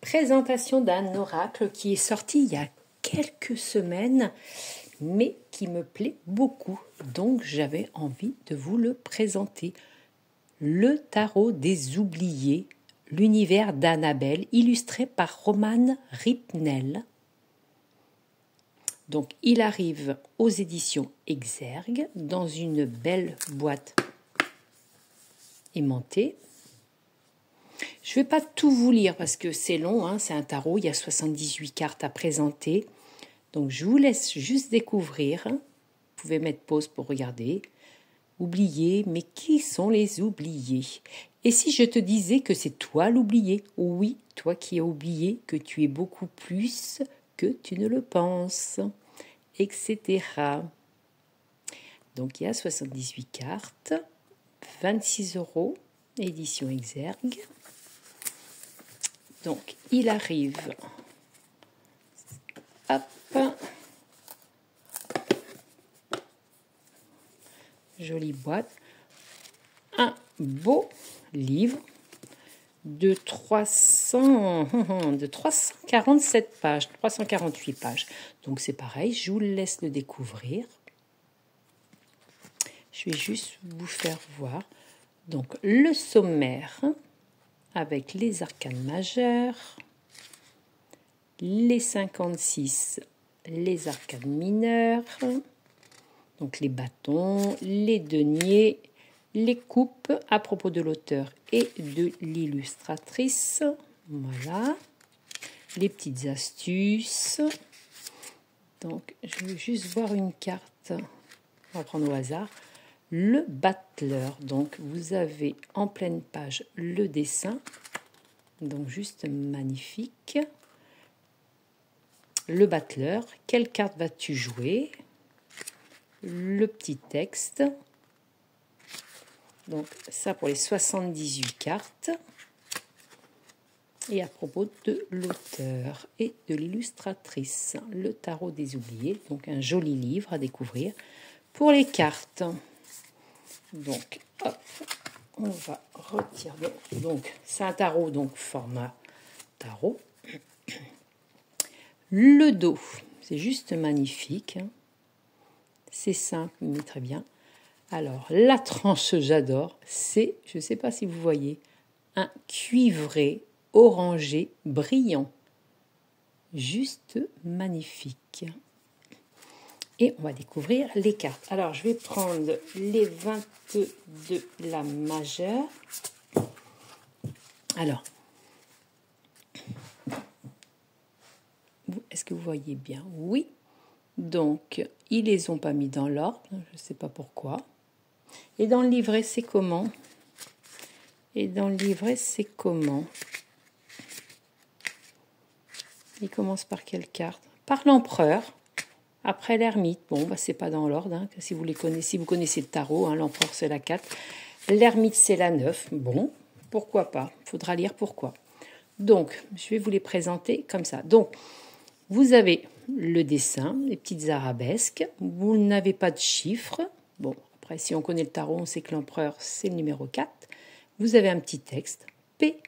Présentation d'un oracle qui est sorti il y a quelques semaines, mais qui me plaît beaucoup. Donc j'avais envie de vous le présenter. Le tarot des oubliés, l'univers d'Annabelle, illustré par Roman Ripnel. Donc il arrive aux éditions Exergue dans une belle boîte aimantée. Je ne vais pas tout vous lire parce que c'est long, hein, c'est un tarot, il y a 78 cartes à présenter. Donc je vous laisse juste découvrir. Vous pouvez mettre pause pour regarder. Oubliés, mais qui sont les oubliés? Et si je te disais que c'est toi l'oublié? Oui, toi qui as oublié que tu es beaucoup plus que tu ne le penses, etc. Donc il y a 78 cartes, 26 €, édition Exergue. Donc, il arrive, hop, jolie boîte, un beau livre de 347 pages, 348 pages. Donc, c'est pareil, je vous laisse le découvrir. Je vais juste vous faire voir. Donc, le sommaire avec les arcanes majeures, les 56, les arcanes mineures, donc les bâtons, les deniers, les coupes à propos de l'auteur et de l'illustratrice. Voilà, les petites astuces. Donc, je vais juste voir une carte, on va prendre au hasard. Le battleur, donc vous avez en pleine page le dessin, donc juste magnifique. Le battleur, quelle carte vas-tu jouer? Le petit texte, donc ça pour les 78 cartes. Et à propos de l'auteur et de l'illustratrice, le tarot des oubliés, donc un joli livre à découvrir. Pour les cartes, donc, hop, on va retirer. Donc, c'est un tarot, donc format tarot. Le dos, c'est juste magnifique. Hein. C'est simple, mais très bien. Alors, la tranche, j'adore. C'est, je ne sais pas si vous voyez, un cuivré orangé brillant. Juste magnifique. Et on va découvrir les cartes. Alors, je vais prendre les 22 de la majeure. Alors, est-ce que vous voyez bien? Oui. Donc, ils ne les ont pas mis dans l'ordre. Je ne sais pas pourquoi. Et dans le livret, c'est comment? Et dans le livret, c'est comment? Il commence par quelle carte? Par l'empereur. Après l'ermite, bon, bah, c'est pas dans l'ordre, hein, si vous les connaissez, si vous connaissez le tarot, hein, l'empereur c'est la 4, l'ermite c'est la 9, bon, pourquoi pas, il faudra lire pourquoi. Donc, je vais vous les présenter comme ça. Donc, vous avez le dessin, les petites arabesques, vous n'avez pas de chiffres, bon, après si on connaît le tarot, on sait que l'empereur c'est le numéro 4, vous avez un petit texte, paix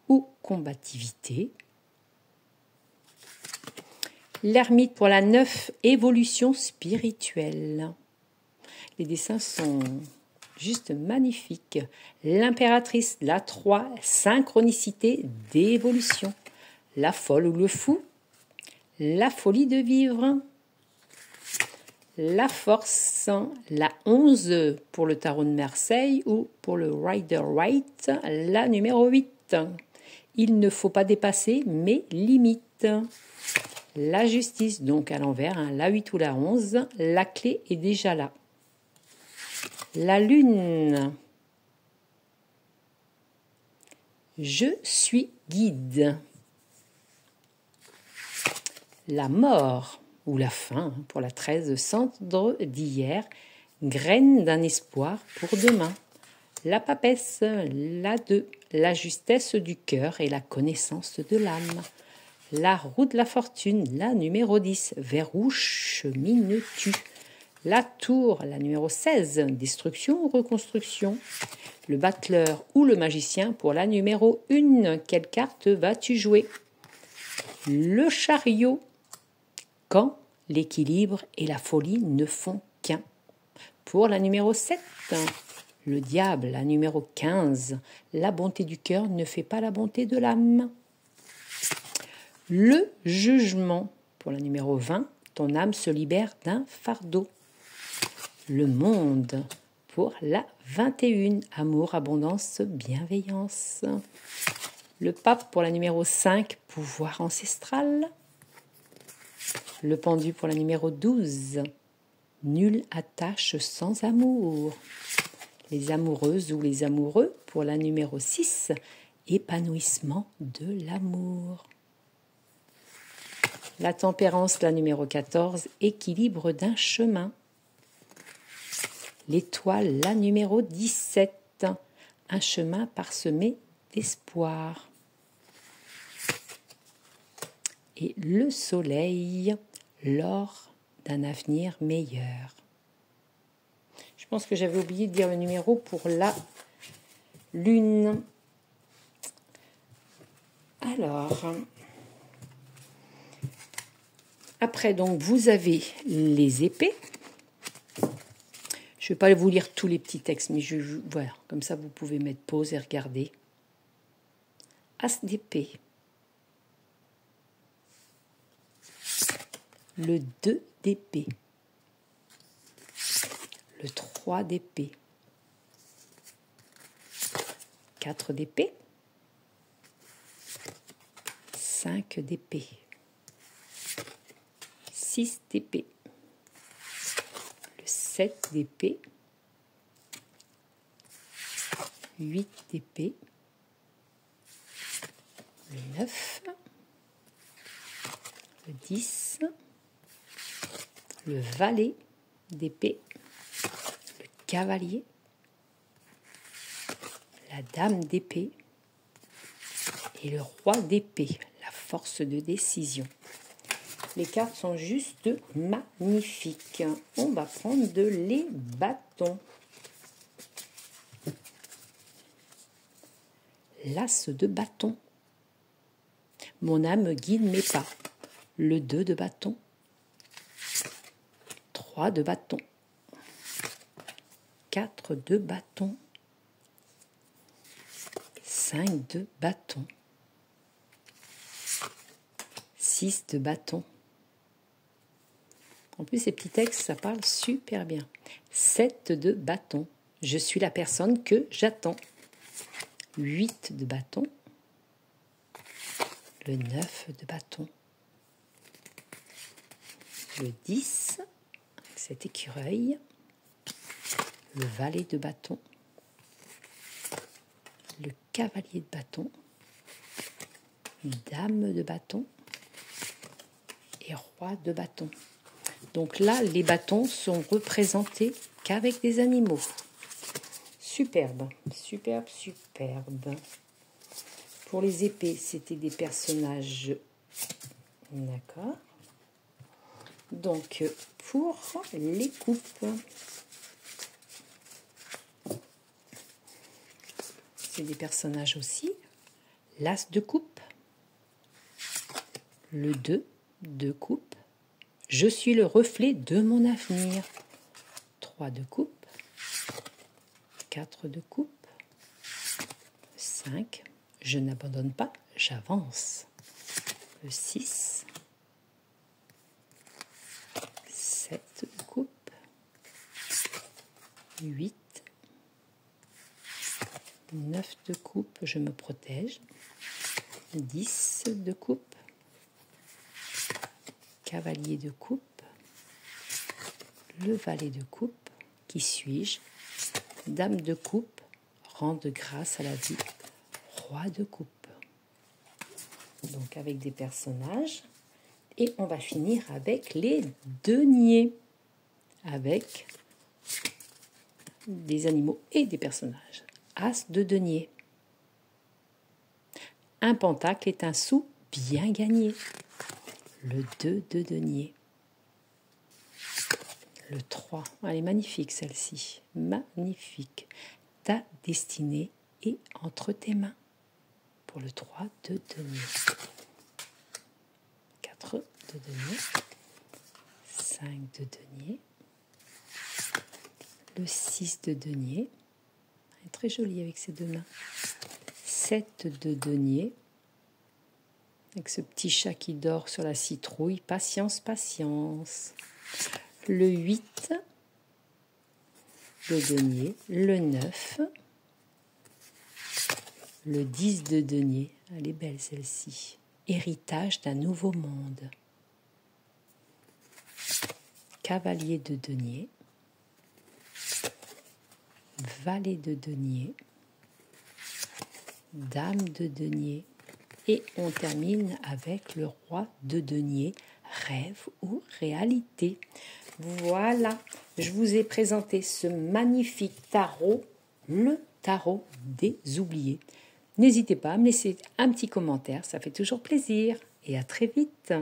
ou combativité. L'ermite pour la 9, évolution spirituelle. Les dessins sont juste magnifiques. L'impératrice, la 3, synchronicité d'évolution. La folle ou le fou, la folie de vivre. La force, la 11 pour le tarot de Marseille ou pour le Rider-Waite, la numéro 8. Il ne faut pas dépasser mes limites. La justice, donc à l'envers, hein, la 8 ou la 11, la clé est déjà là. La lune. Je suis guide. La mort, ou la fin, pour la 13, cendre d'hier, graine d'un espoir pour demain. La papesse, la 2, la justesse du cœur et la connaissance de l'âme. La roue de la fortune, la numéro 10, vers où chemines-tu? La tour, la numéro 16, destruction ou reconstruction? Le battleur ou le magicien pour la numéro 1, quelle carte vas-tu jouer? Le chariot, quand l'équilibre et la folie ne font qu'un. Pour la numéro 7, le diable, la numéro 15, la bonté du cœur ne fait pas la bonté de l'âme. Le jugement, pour la numéro 20, ton âme se libère d'un fardeau. Le monde, pour la 21, amour, abondance, bienveillance. Le pape pour la numéro 5, pouvoir ancestral. Le pendu pour la numéro 12, nulle attache sans amour. Les amoureuses ou les amoureux pour la numéro 6, épanouissement de l'amour. La tempérance, la numéro 14, équilibre d'un chemin. L'étoile, la numéro 17, un chemin parsemé d'espoir. Et le soleil, l'or d'un avenir meilleur. Je pense que j'avais oublié de dire le numéro pour la lune. Alors, après, donc, vous avez les épées. Je ne vais pas vous lire tous les petits textes, mais voilà, comme ça, vous pouvez mettre pause et regarder. As d'épée. Le 2 d'épée. Le 3 d'épée. 4 d'épée. 5 d'épée. 6 d'épée. Le 7 d'épée. 8 d'épée. Le 9. Le 10. Le valet d'épée. Le cavalier. La dame d'épée. Et le roi d'épée, la force de décision. Les cartes sont juste magnifiques. On va prendre les bâtons. L'as de bâton. Mon âme guide mes pas. Le 2 de bâton. 3 de bâton. 4 de bâton. 5 de bâton. 6 de bâton. En plus, ces petits textes, ça parle super bien. 7 de bâton. Je suis la personne que j'attends. 8 de bâton. Le 9 de bâton. Le 10, cet écureuil. Le valet de bâton. Le cavalier de bâton. Dame de bâton. Et roi de bâton. Donc là, les bâtons sont représentés qu'avec des animaux. Superbe, superbe, superbe. Pour les épées, c'était des personnages. D'accord. Donc, pour les coupes, c'est des personnages aussi. L'as de coupe. Le 2 de coupe. Je suis le reflet de mon avenir. 3 de coupe. 4 de coupe. 5. Je n'abandonne pas, j'avance. Le 6. 7 de coupe. 8. 9 de coupe, je me protège. 10 de coupe. Cavalier de coupe, le valet de coupe, qui suis-je? Dame de coupe, rende grâce à la vie, roi de coupe. Donc avec des personnages, et on va finir avec les deniers, avec des animaux et des personnages. As de denier. Un pentacle est un sou bien gagné. Le 2 de denier. Le 3. Elle est magnifique celle-ci. Magnifique. Ta destinée est entre tes mains. Pour le 3 de denier. de denier, 5 de denier, le 6 de denier, elle est très jolie avec ses deux mains, 7 de denier, avec ce petit chat qui dort sur la citrouille, patience, patience, le 8 de denier, le 9, le 10 de denier, elle est belle celle-ci, héritage d'un nouveau monde, cavalier de denier, valet de denier, dame de denier, et on termine avec le roi de denier, rêve ou réalité. Voilà, je vous ai présenté ce magnifique tarot, le tarot des oubliés. N'hésitez pas à me laisser un petit commentaire, ça fait toujours plaisir. Et à très vite.